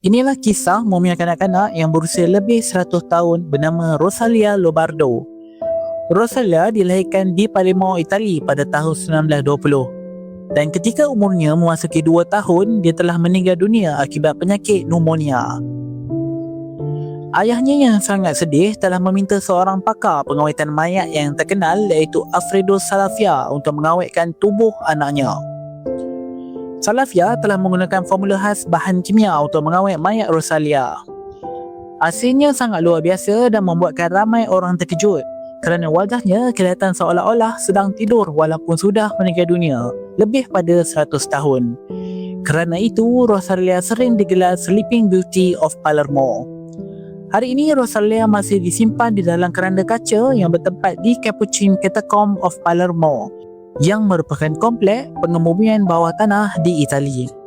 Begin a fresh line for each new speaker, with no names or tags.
Inilah kisah mumia kanak-kanak yang berusia lebih 100 tahun bernama Rosalia Lombardo. Rosalia dilahirkan di Palermo, Itali pada tahun 1920. Dan ketika umurnya memasuki 2 tahun, dia telah meninggal dunia akibat penyakit pneumonia. Ayahnya yang sangat sedih telah meminta seorang pakar pengawetan mayat yang terkenal iaitu Alfredo Salafia untuk mengawetkan tubuh anaknya. Salafia telah menggunakan formula khas bahan kimia untuk mengawet mayat Rosalia. Hasilnya sangat luar biasa dan membuatkan ramai orang terkejut kerana wajahnya kelihatan seolah-olah sedang tidur walaupun sudah meninggal dunia lebih pada 100 tahun. Kerana itu, Rosalia sering digelar Sleeping Beauty of Palermo. Hari ini, Rosalia masih disimpan di dalam keranda kaca yang bertempat di Capuchin Catacomb of Palermo, yang merupakan komplek pengemumian bawah tanah di Itali.